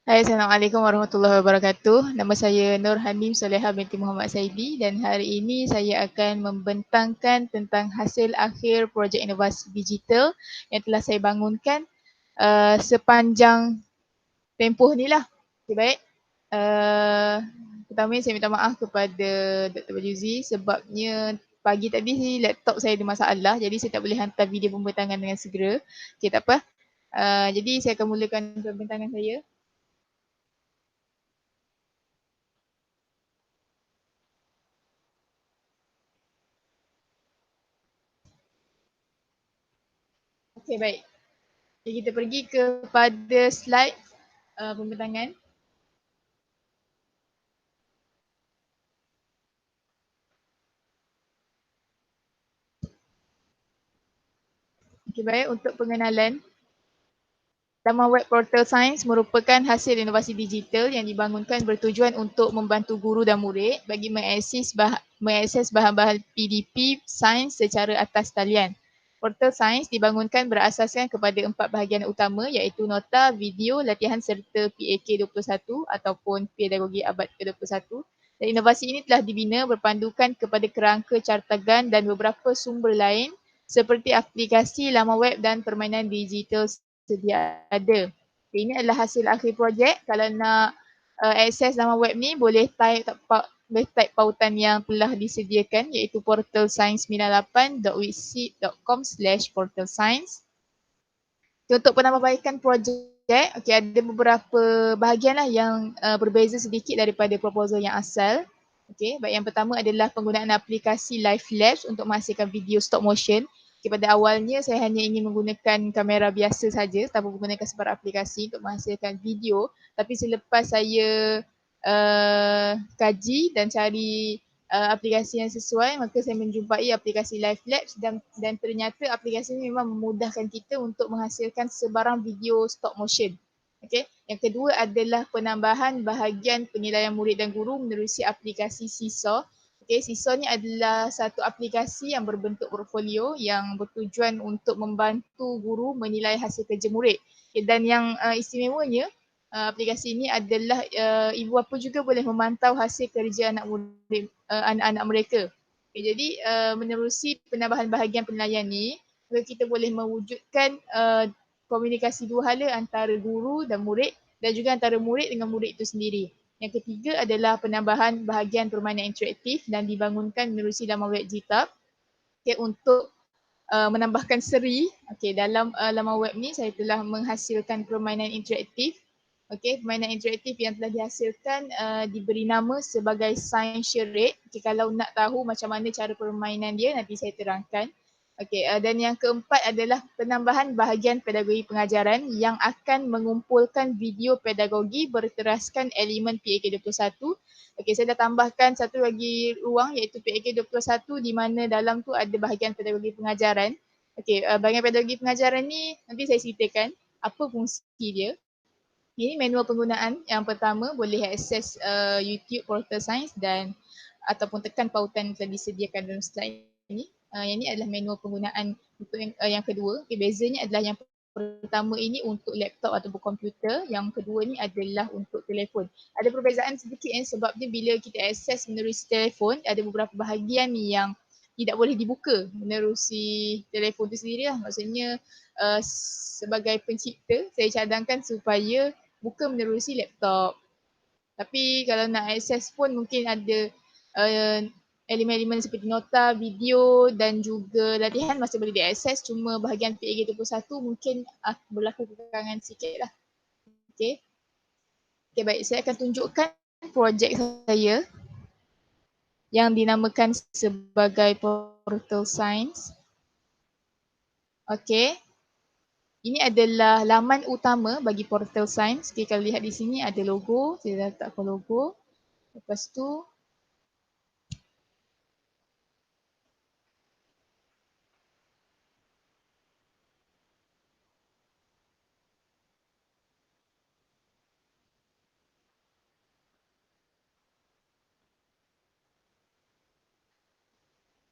Hai, Assalamualaikum warahmatullahi wabarakatuh. Nama saya Nur Hanim Soleha binti Muhammad Saidi dan hari ini saya akan membentangkan tentang hasil akhir projek inovasi digital yang telah saya bangunkan sepanjang tempoh ni lah. Okay, baik. Pertama saya minta maaf kepada Dr. Bajuzi sebabnya pagi tadi laptop saya ada masalah jadi saya tak boleh hantar video pembentangan dengan segera. Okay, tak apa. Jadi saya akan mulakan pembentangan saya. Okey, baik. Jadi kita pergi kepada slide pembentangan. Okey, baik. Untuk pengenalan, laman web Portal Science merupakan hasil inovasi digital yang dibangunkan bertujuan untuk membantu guru dan murid bagi mengakses bahan-bahan PDP Sains secara atas talian. Portal Science dibangunkan berasaskan kepada 4 bahagian utama iaitu nota, video, latihan serta PAK 21 ataupun pedagogi abad ke-21. Dan inovasi ini telah dibina berpandukan kepada kerangka cartagan dan beberapa sumber lain seperti aplikasi, laman web dan permainan digital sedia ada. Ini adalah hasil akhir projek. Kalau nak akses laman web ni boleh type pautan yang telah disediakan iaitu portalscience98.wixsite.com/portalscience. Untuk penambahbaikan projek, okay, ada beberapa bahagian lah yang berbeza sedikit daripada proposal yang asal. Okay, baik, yang pertama adalah penggunaan aplikasi Live Labs untuk menghasilkan video stop motion. Okay, pada awalnya saya hanya ingin menggunakan kamera biasa saja tanpa menggunakan sebarang aplikasi untuk menghasilkan video. Tapi selepas saya kaji dan cari aplikasi yang sesuai, maka saya menjumpai aplikasi Live Labs dan ternyata aplikasi ini memang memudahkan kita untuk menghasilkan sebarang video stop motion. Okay. Yang kedua adalah penambahan bahagian penilaian murid dan guru menerusi aplikasi Seesaw. Okay, Seesaw ni adalah satu aplikasi yang berbentuk portfolio yang bertujuan untuk membantu guru menilai hasil kerja murid. Okay, dan yang istimewanya aplikasi ini adalah ibu bapa juga boleh memantau hasil kerja anak-anak mereka. Okay, jadi menerusi penambahan bahagian penilaian ni, kita boleh mewujudkan komunikasi dua hala antara guru dan murid dan juga antara murid dengan murid itu sendiri. Yang ketiga adalah penambahan bahagian permainan interaktif dan dibangunkan menerusi laman web GTAB untuk menambahkan seri. Dalam laman web ni saya telah menghasilkan permainan interaktif. Permainan interaktif yang telah dihasilkan diberi nama sebagai Science Charade. Kalau nak tahu macam mana cara permainan dia, nanti saya terangkan. Dan yang keempat adalah penambahan bahagian pedagogi pengajaran yang akan mengumpulkan video pedagogi berteraskan elemen PAK 21. Saya dah tambahkan satu lagi ruang iaitu PAK 21 di mana dalam tu ada bahagian pedagogi pengajaran. Bahagian pedagogi pengajaran ni nanti saya ceritakan apa fungsi dia. Ini manual penggunaan. Yang pertama boleh akses YouTube Portal Science dan ataupun tekan pautan yang telah disediakan dalam slide ini. Yang ini adalah manual penggunaan untuk yang kedua. Bezanya adalah yang pertama ini untuk laptop ataupun komputer, yang kedua ni adalah untuk telefon. Ada perbezaan sedikit sebabnya bila kita akses menerusi telefon, ada beberapa bahagian yang tidak boleh dibuka menerusi telefon itu sendiri lah. Maksudnya sebagai pencipta, saya cadangkan supaya buka menerusi laptop. Tapi kalau nak akses pun mungkin ada uh, elemen-elemen seperti nota, video dan juga latihan masih boleh diakses. Cuma bahagian PAG 21 mungkin berlaku kekurangan sikit lah. Okay. Okay, baik. Saya akan tunjukkan projek saya yang dinamakan sebagai Portal Science. Okay. Ini adalah laman utama bagi Portal Science. Okay, kalau lihat di sini ada logo. Saya letakkan logo. Lepas tu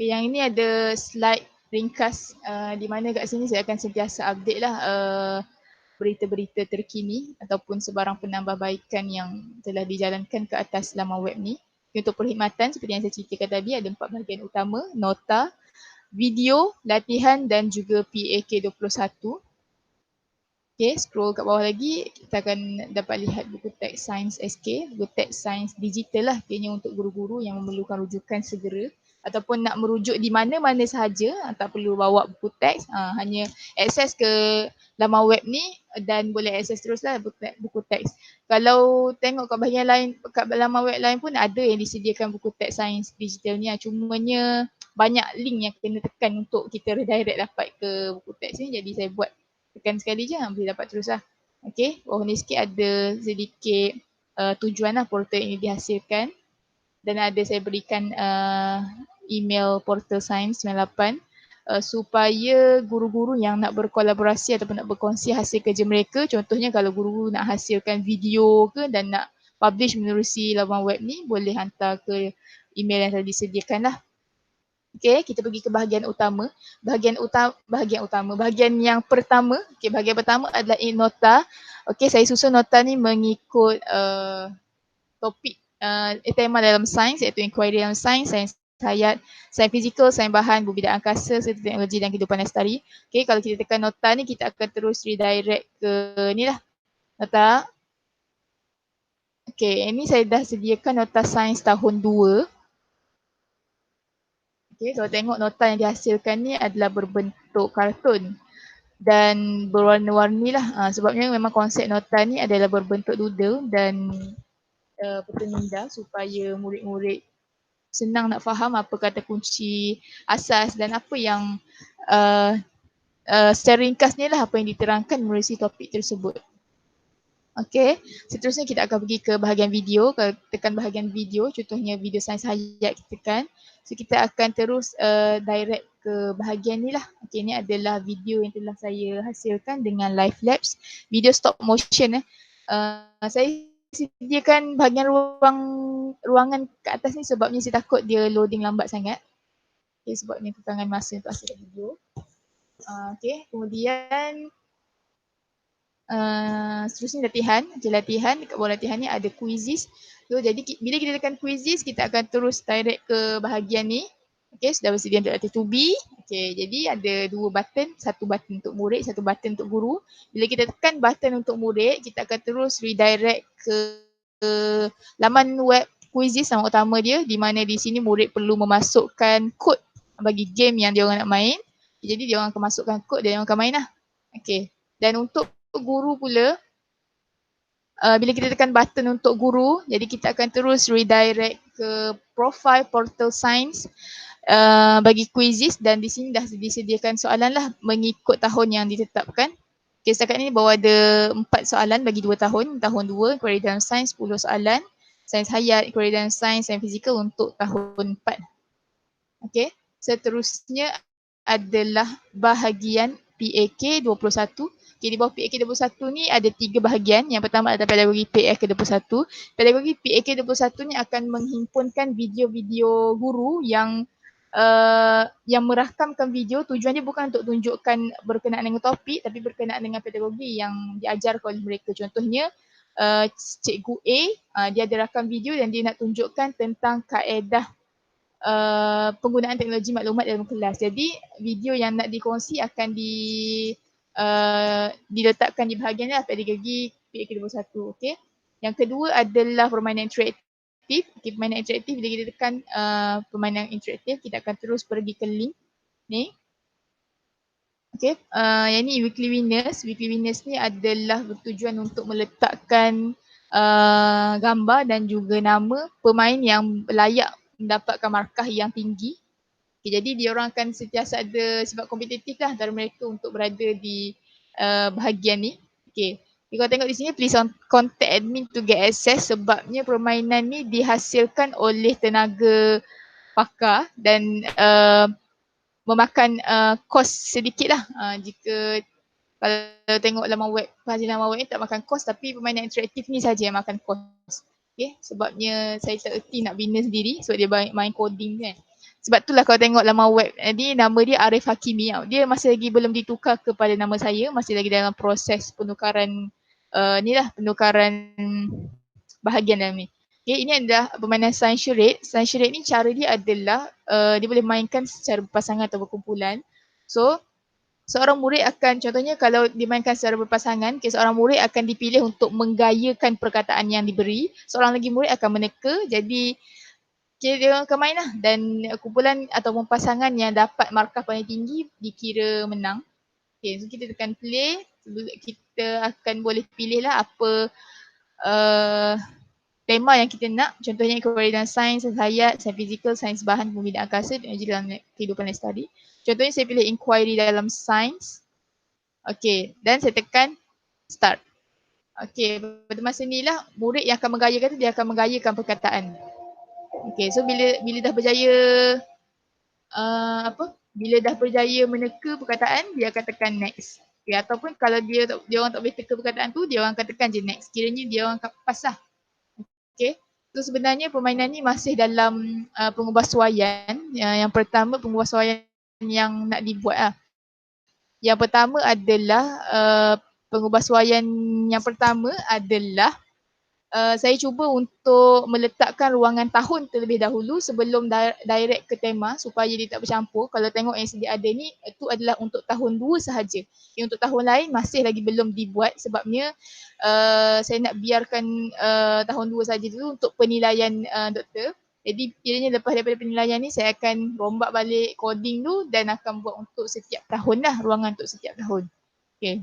yang ini ada slide ringkas di mana kat sini saya akan sentiasa update lah berita-berita terkini ataupun sebarang penambahbaikan yang telah dijalankan ke atas laman web ni. Untuk perkhidmatan seperti yang saya ceritakan tadi ada 4 bahagian utama, nota, video, latihan dan juga PAK 21. Okay, scroll kat bawah lagi, kita akan dapat lihat buku teks Sains SK, buku teks Sains digital lah, kayaknya untuk guru-guru yang memerlukan rujukan segera ataupun nak merujuk di mana-mana sahaja, tak perlu bawa buku teks, hanya akses ke laman web ni dan boleh akses teruslah buku teks. Kalau tengok kat bahagian lain, kat laman web lain pun ada yang disediakan buku teks Sains digital ni, cumanya banyak link yang kena tekan untuk kita redirect dapat ke buku teks ni, jadi saya buat tekan sekali je boleh dapat terus lah. Okay, bawah ni sikit ada sedikit tujuan lah portal ini dihasilkan dan ada saya berikan email portal Sains 98 supaya guru-guru yang nak berkolaborasi ataupun nak berkongsi hasil kerja mereka, contohnya kalau guru nak hasilkan video ke dan nak publish menerusi laman web ni, boleh hantar ke email yang telah disediakan lah. Okay, kita pergi ke bahagian utama. Bahagian yang pertama, okay, bahagian pertama adalah nota. Okay, saya susun nota ni mengikut topik tema dalam sains, iaitu inquiry dalam sains, sains hayat, sains fizikal, sains bahan, bidang angkasa, serta teknologi dan kehidupan lestari. Okay, kalau kita tekan nota ni, kita akan terus redirect ke ni lah, nota. Okay, ini saya dah sediakan nota sains tahun 2. Okay, kalau tengok nota yang dihasilkan ni adalah berbentuk kartun dan berwarna-warni lah. Sebabnya memang konsep nota ni adalah berbentuk doodle dan peta minda supaya murid-murid senang nak faham apa kata kunci asas dan apa yang secara ringkasnya lah apa yang diterangkan melalui topik tersebut. Okay, seterusnya kita akan pergi ke bahagian video. Kalau tekan bahagian video, contohnya video sains hayat kita tekan. So kita akan terus direct ke bahagian ni lah. Okay, ni adalah video yang telah saya hasilkan dengan live labs. Video stop motion. Saya sediakan bahagian ruangan ke atas ni sebabnya saya takut dia loading lambat sangat. Okay, sebabnya kekangan masa untuk hasilkan video. Okay, kemudian seterusnya latihan. Okay, latihan, dekat bawah latihan ni ada quizzes. So, jadi bila kita tekan quizzes, kita akan terus direct ke bahagian ni. Okay, sudah bersedia untuk latih to be. Okay, jadi ada 2 button, satu button untuk murid, satu button untuk guru. Bila kita tekan button untuk murid, kita akan terus redirect ke laman web quizzes sama utama dia, di mana di sini murid perlu memasukkan kod bagi game yang dia orang nak main. Jadi dia orang akan masukkan kod dan dia orang akan main lah. Okay, dan untuk guru pula, bila kita tekan button untuk guru, jadi kita akan terus redirect ke profile portal sains bagi quizzes dan di sini dah disediakan soalan lah mengikut tahun yang ditetapkan. Okay, setakat ni bawa ada 4 soalan bagi 2 tahun. Tahun 2, inquiry dalam sains 10 soalan. Sains hayat, inquiry dalam sains, sains fizikal untuk tahun 4. Okay, seterusnya adalah bahagian PAK 21. Okay, di bawah PAK 21 ni ada 3 bahagian. Yang pertama adalah pedagogi PAK 21. Pedagogi PAK 21 ni akan menghimpunkan video-video guru yang merakamkan video. Tujuan dia bukan untuk tunjukkan berkenaan dengan topik, tapi berkenaan dengan pedagogi yang diajar oleh mereka. Contohnya Cikgu A, dia ada rakam video dan dia nak tunjukkan tentang kaedah penggunaan teknologi maklumat dalam kelas. Jadi video yang nak dikongsi akan diletakkan di bahagian lah pedagogi PAK 21. Okay. Yang kedua adalah permainan interaktif. Okay, permainan interaktif, bila kita tekan permainan interaktif, kita akan terus pergi ke link ni. Okay, yang ni weekly winners. Weekly winners ni adalah bertujuan untuk meletakkan gambar dan juga nama pemain yang layak mendapatkan markah yang tinggi. Okay, jadi dia orang akan sentiasa ada sifat kompetitif lah antara mereka untuk berada di bahagian ni. Okay. Kalau tengok di sini, please contact admin to get access, sebabnya permainan ni dihasilkan oleh tenaga pakar dan memakan kos sedikit lah. Jika kalau tengok laman web, hasil laman web ni tak makan kos, tapi permainan interaktif ni saja yang makan kos. Okay, sebabnya saya tak erti nak bina sendiri sebab dia main coding kan. Sebab itulah kalau tengok laman web ni, nama dia Arif Hakimi. Dia masih lagi belum ditukar kepada nama saya, masih lagi dalam proses penukaran penukaran bahagian dalam ni. Okay, ini adalah permainan Science Charade. Science Charade ni cara dia adalah dia boleh mainkan secara berpasangan atau berkumpulan. So, seorang murid akan, contohnya kalau dimainkan secara berpasangan, seorang murid akan dipilih untuk menggayakan perkataan yang diberi. Seorang lagi murid akan meneka, jadi dia orang akan main lah. Dan kumpulan ataupun pasangan yang dapat markah paling tinggi dikira menang. Okay, so kita tekan play, kita akan boleh pilih lah apa tema yang kita nak. Contohnya keberadaan sains, hayat, sains fizikal, sains bahan, pembinaan angkasa dan dalam kehidupan study. Contohnya saya pilih inquiry dalam sains. Okay, dan saya tekan start. Okay, pada masa ni lah murid yang akan menggayakan tu, dia akan menggayakan perkataan. Okay, so bila dah berjaya bila dah berjaya meneka perkataan, dia akan tekan next. Okay, ataupun kalau dia orang tak boleh teka perkataan tu, dia orang akan tekan je next. Kiranya dia orang akan pass lah. Okay, so sebenarnya permainan ni masih dalam pengubahsuaian. Yang pertama pengubahsuaian yang nak dibuat lah. Yang pertama adalah pengubahsuaian yang pertama adalah saya cuba untuk meletakkan ruangan tahun terlebih dahulu sebelum direct ke tema supaya dia tak bercampur. Kalau tengok yang sedia ada ni, itu adalah untuk tahun 2 sahaja. Yang untuk tahun lain masih lagi belum dibuat sebabnya saya nak biarkan tahun 2 sahaja dulu untuk penilaian doktor. Jadi kiranya lepas daripada penilaian ni saya akan rombak balik coding tu dan akan buat untuk setiap tahun lah, ruangan untuk setiap tahun. Okay,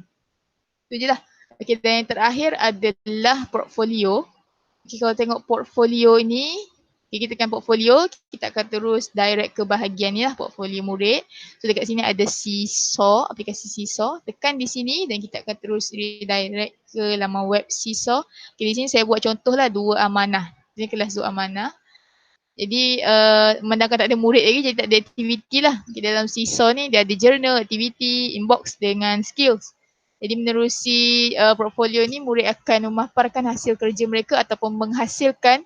itu je lah. Okay, dan yang terakhir adalah portfolio. Okay, kalau tengok portfolio ni, okay, kita tekan portfolio, kita akan terus direct ke bahagian ni lah, portfolio murid. So dekat sini ada Seesaw, aplikasi Seesaw. Tekan di sini dan kita akan terus redirect ke laman web Seesaw. Okay, di sini saya buat contoh lah 2 amanah. Ini kelas 2 amanah. Jadi memandangkan tak ada murid lagi, jadi tak ada aktiviti lah. Okay, dalam Seesaw ni dia ada journal, activity, inbox dengan skills. Jadi menerusi portfolio ni, murid akan memaparkan hasil kerja mereka ataupun menghasilkan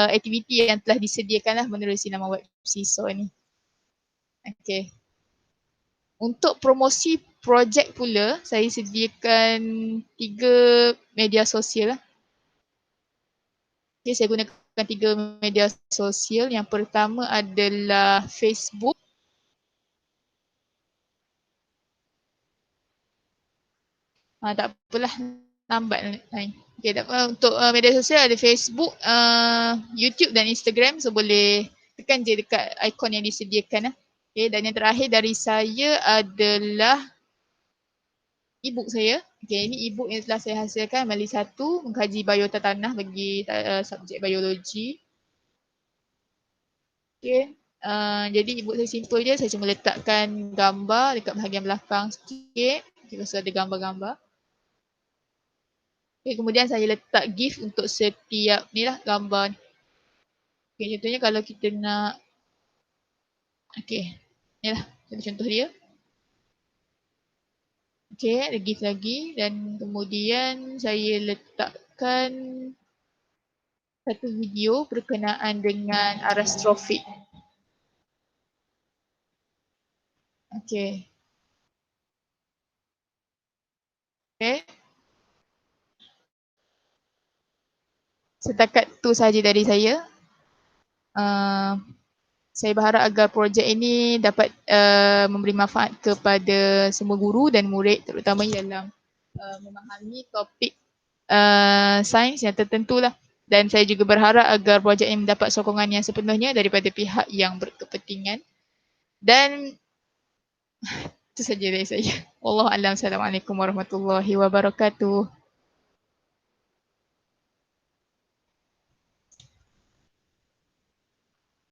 aktiviti yang telah disediakan lah menerusi nama web Seesaw ni. Okay. Untuk promosi projek pula, saya sediakan 3 media sosial lah. Okay, saya gunakan 3 media sosial. Yang pertama adalah Facebook. Tak apalah, lambat lain. Okay, tak apa. Untuk media sosial ada Facebook, YouTube dan Instagram. So boleh tekan je dekat ikon yang disediakan lah. Okay, dan yang terakhir dari saya adalah e-book saya. Okay, ini e-book yang telah saya hasilkan, Mali 1, mengkaji biota tanah bagi subjek biologi. Okay, jadi e-book saya simple je. Saya cuma letakkan gambar dekat bahagian belakang sikit. Okay, so ada gambar-gambar. Okay, kemudian saya letak GIF untuk setiap ni lah gambar ni. Okay, contohnya kalau kita nak, okay, ni lah contoh dia. Okay, ada GIF lagi dan kemudian saya letakkan satu video berkenaan dengan arastrofik. Okay. Okay. Setakat tu sahaja dari saya. Saya berharap agar projek ini dapat memberi manfaat kepada semua guru dan murid, terutamanya dalam memahami topik sains yang tertentu lah. Dan saya juga berharap agar projek ini mendapat sokongan yang sepenuhnya daripada pihak yang berkepentingan. Dan itu saja dari saya. Wallahualam. Assalamualaikum warahmatullahi wabarakatuh.